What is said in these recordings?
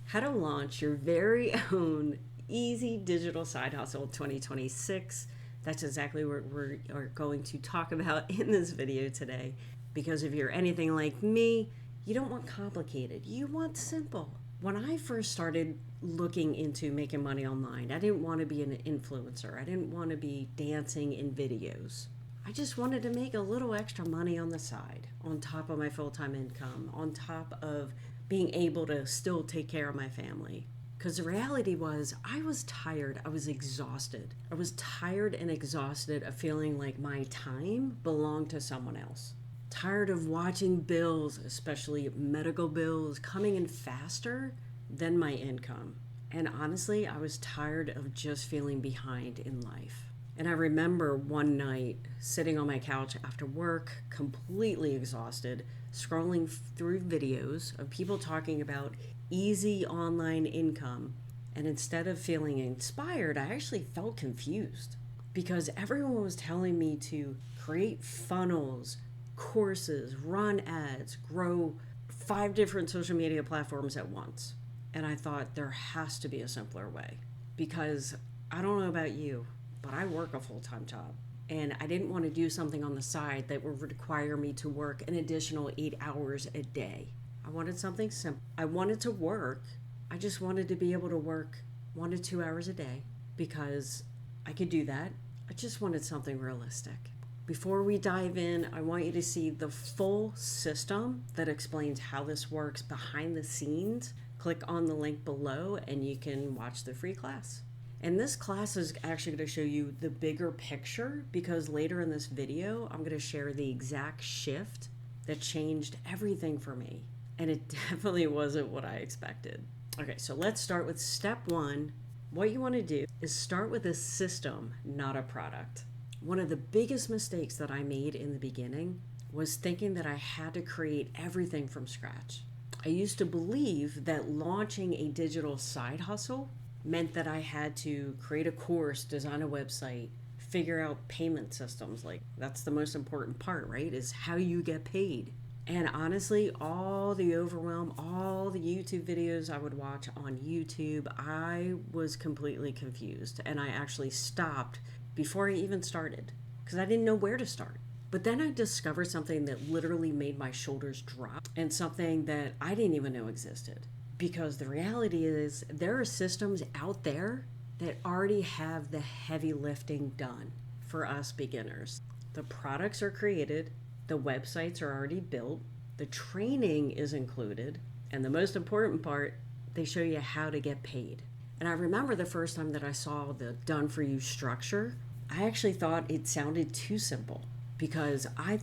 how to launch your very own easy digital side hustle 2026. That's exactly what we are going to talk about in this video today. Because if you're anything like me, you don't want complicated, you want simple. When I first started looking into making money online, I didn't want to be an influencer. I didn't want to be dancing in videos. I just wanted to make a little extra money on the side, on top of my full-time income, on top of being able to still take care of my family. Because the reality was, I was tired. I was exhausted. I was tired and exhausted of feeling like my time belonged to someone else. Tired of watching bills, especially medical bills, coming in faster than my income. And honestly, I was tired of just feeling behind in life. And I remember one night sitting on my couch after work, completely exhausted, scrolling through videos of people talking about easy online income. And instead of feeling inspired, I actually felt confused because everyone was telling me to create funnels, courses, run ads, grow 5 different social media platforms at once. And I thought there has to be a simpler way because I don't know about you, but I work a full-time job and I didn't want to do something on the side that would require me to work an additional 8 hours a day. I wanted something simple. I wanted to work. I just wanted to be able to work 1 to 2 hours a day because I could do that. I just wanted something realistic. Before we dive in, I want you to see the full system that explains how this works behind the scenes. Click on the link below and you can watch the free class. And this class is actually going to show you the bigger picture because later in this video, I'm going to share the exact shift that changed everything for me. And it definitely wasn't what I expected. Okay, so let's start with step 1. What you want to do is start with a system, not a product. One of the biggest mistakes that I made in the beginning was thinking that I had to create everything from scratch. I used to believe that launching a digital side hustle meant that I had to create a course, design a website, figure out payment systems. Like, that's the most important part, right? Is how you get paid. And honestly, all the overwhelm, all the YouTube videos I would watch on YouTube, I was completely confused. And I actually stopped before I even started because I didn't know where to start. But then I discovered something that literally made my shoulders drop and something that I didn't even know existed. Because the reality is there are systems out there that already have the heavy lifting done for us beginners. The products are created, the websites are already built, the training is included, and the most important part, they show you how to get paid. And I remember the first time that I saw the done for you structure, I actually thought it sounded too simple because I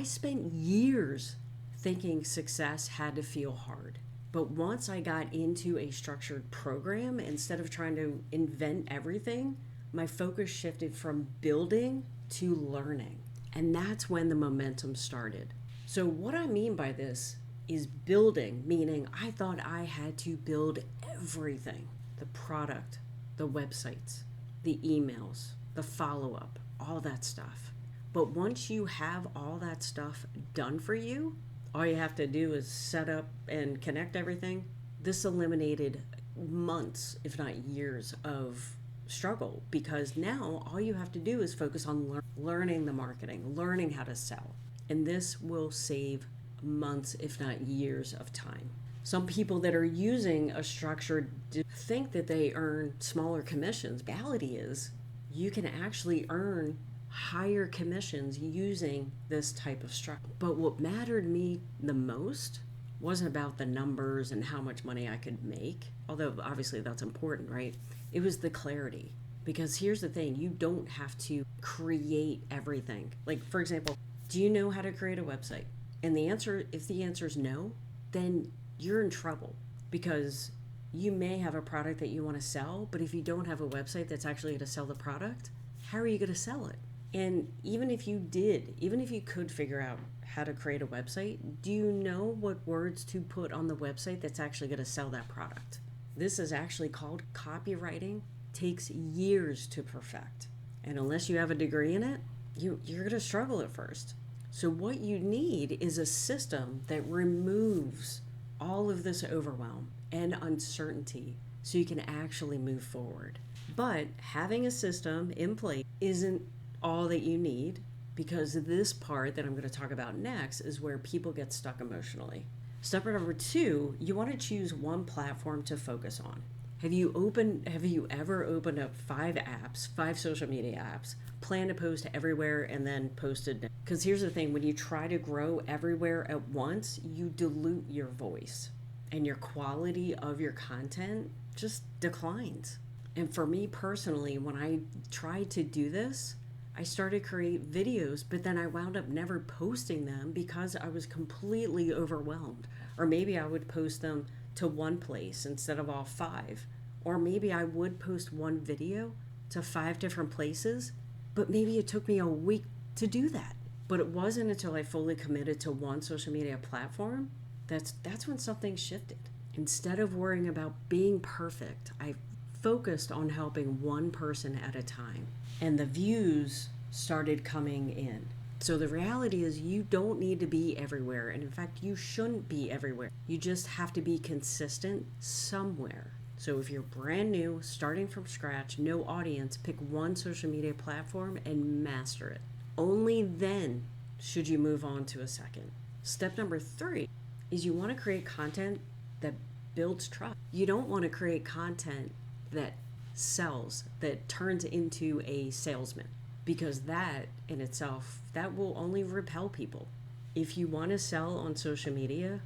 spent years thinking success had to feel hard. But once I got into a structured program, instead of trying to invent everything, my focus shifted from building to learning. And that's when the momentum started. So what I mean by this is building, meaning I thought I had to build everything. The product, the websites, the emails, the follow-up, all that stuff. But once you have all that stuff done for you, all you have to do is set up and connect everything. This eliminated months, if not years, of struggle because now all you have to do is focus on learning the marketing, learning how to sell. And this will save months, if not years of time. Some people that are using a structure think that they earn smaller commissions. The reality is you can actually earn higher commissions using this type of structure. But what mattered me the most wasn't about the numbers and how much money I could make, although obviously that's important, right? It was the clarity. Because here's the thing, you don't have to create everything. Like, for example, do you know how to create a website? And if the answer is no, then you're in trouble because you may have a product that you want to sell, but if you don't have a website that's actually going to sell the product, how are you going to sell it? And even if you could figure out how to create a website, do you know what words to put on the website that's actually going to sell that product? This is actually called copywriting. Takes years to perfect. And unless you have a degree in it, you're going to struggle at first. So what you need is a system that removes all of this overwhelm and uncertainty so you can actually move forward. But having a system in place isn't all that you need, because this part that I'm going to talk about next is where people get stuck emotionally. Step number 2, you want to choose one platform to focus on. Have you ever opened up 5 apps, 5 social media apps, plan to post everywhere and then posted? Because here's the thing, when you try to grow everywhere at once, you dilute your voice and your quality of your content just declines. And for me personally, when I tried to do this, I started to create videos, but then I wound up never posting them because I was completely overwhelmed. Or maybe I would post them to one place instead of all 5. Or maybe I would post one video to 5 different places, but maybe it took me a week to do that. But it wasn't until I fully committed to one social media platform that's when something shifted. Instead of worrying about being perfect, I focused on helping one person at a time, and the views started coming in. So the reality is you don't need to be everywhere, and in fact you shouldn't be everywhere. You just have to be consistent somewhere. So if you're brand new, starting from scratch, no audience, pick one social media platform and master it. Only then should you move on to a second. Step number 3 is you want to create content that builds trust. You don't want to create content that sells, that turns into a salesman, because that in itself, that will only repel people. If you want to sell on social media,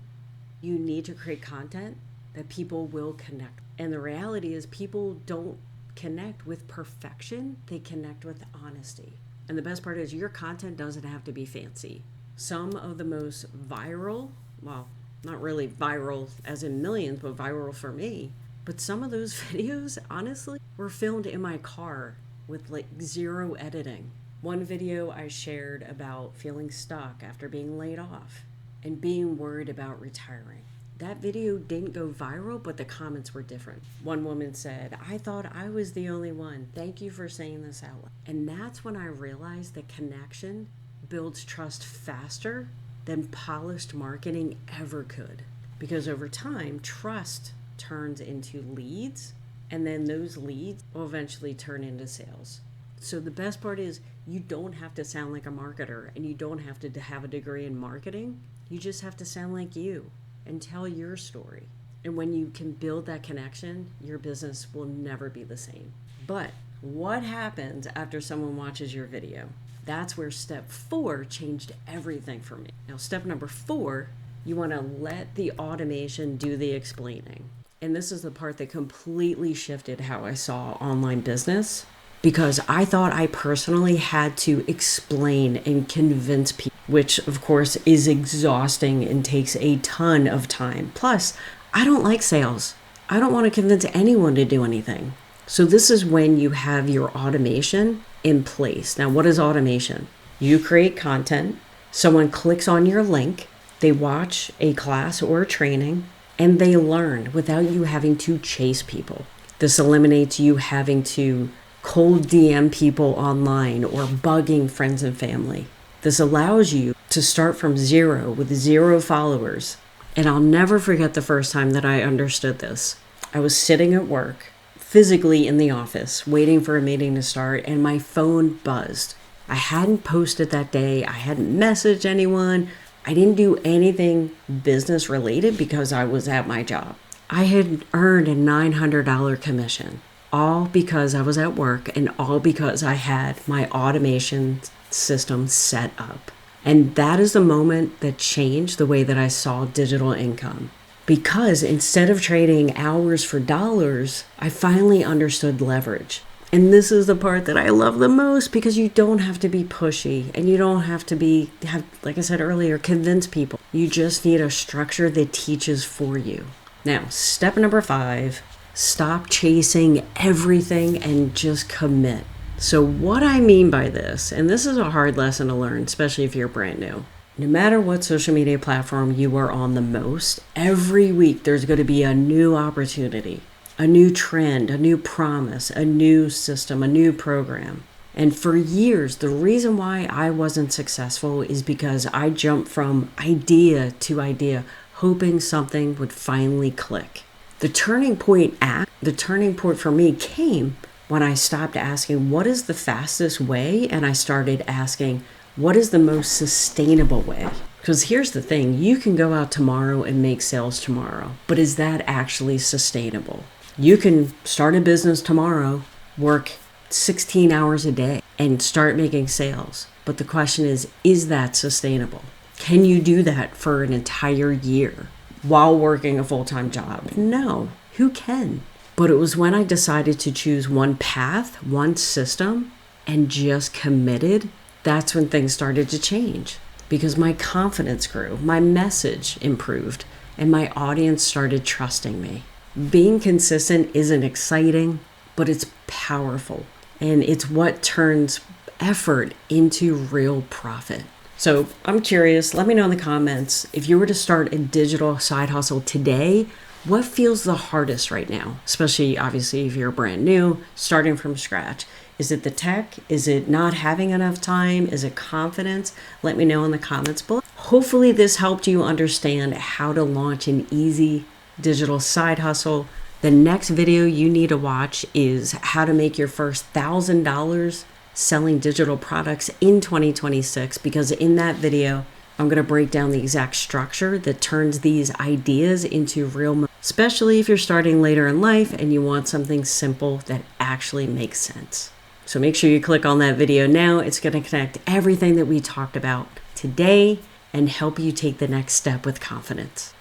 you need to create content that people will connect. And the reality is people don't connect with perfection, they connect with honesty. And the best part is your content doesn't have to be fancy. Some of the most viral, well, not really viral as in millions, but viral for me, but some of those videos, honestly, were filmed in my car with like 0 editing. One video I shared about feeling stuck after being laid off and being worried about retiring. That video didn't go viral, but the comments were different. One woman said, "I thought I was the only one. Thank you for saying this out loud." And that's when I realized that connection builds trust faster than polished marketing ever could. Because over time, trust turns into leads, and then those leads will eventually turn into sales. So the best part is you don't have to sound like a marketer, and you don't have to have a degree in marketing. You just have to sound like you and tell your story. And when you can build that connection, your business will never be the same. But what happens after someone watches your video? That's where step 4 changed everything for me. Now, step number 4, you want to let the automation do the explaining. And this is the part that completely shifted how I saw online business, because I thought I personally had to explain and convince people, which of course is exhausting and takes a ton of time. Plus, I don't like sales. I don't want to convince anyone to do anything. So this is when you have your automation in place. Now, what is automation? You create content, someone clicks on your link, they watch a class or a training, and they learn without you having to chase people. This eliminates you having to cold DM people online or bugging friends and family. This allows you to start from 0 with 0 followers. And I'll never forget the first time that I understood this. I was sitting at work, physically in the office, waiting for a meeting to start, and my phone buzzed. I hadn't posted that day. I hadn't messaged anyone. I didn't do anything business related because I was at my job. I had earned a $900 commission, all because I was at work and all because I had my automation system set up. And that is the moment that changed the way that I saw digital income. Because instead of trading hours for dollars, I finally understood leverage. And this is the part that I love the most, because you don't have to be pushy and you don't have to have, like I said earlier, convince people. You just need a structure that teaches for you. Now, step number 5, stop chasing everything and just commit. So what I mean by this, and this is a hard lesson to learn, especially if you're brand new, no matter what social media platform you are on the most, every week there's going to be a new opportunity, a new trend, a new promise, a new system, a new program. And for years, the reason why I wasn't successful is because I jumped from idea to idea, hoping something would finally click. The turning point for me came when I stopped asking, what is the fastest way? And I started asking, what is the most sustainable way? Because here's the thing, you can go out tomorrow and make sales tomorrow, but is that actually sustainable? You can start a business tomorrow, work 16 hours a day and start making sales. But the question is that sustainable? Can you do that for an entire year while working a full-time job? No, who can? But it was when I decided to choose one path, one system, and just committed, that's when things started to change. Because my confidence grew, my message improved, and my audience started trusting me. Being consistent isn't exciting, but it's powerful. And it's what turns effort into real profit. So I'm curious, let me know in the comments, if you were to start a digital side hustle today, what feels the hardest right now? Especially, obviously, if you're brand new, starting from scratch. Is it the tech? Is it not having enough time? Is it confidence? Let me know in the comments below. Hopefully this helped you understand how to launch an easy digital side hustle. The next video you need to watch is how to make your first $1,000 selling digital products in 2026, because in that video, I'm going to break down the exact structure that turns these ideas into real money, especially if you're starting later in life and you want something simple that actually makes sense. So make sure you click on that video now. It's going to connect everything that we talked about today and help you take the next step with confidence.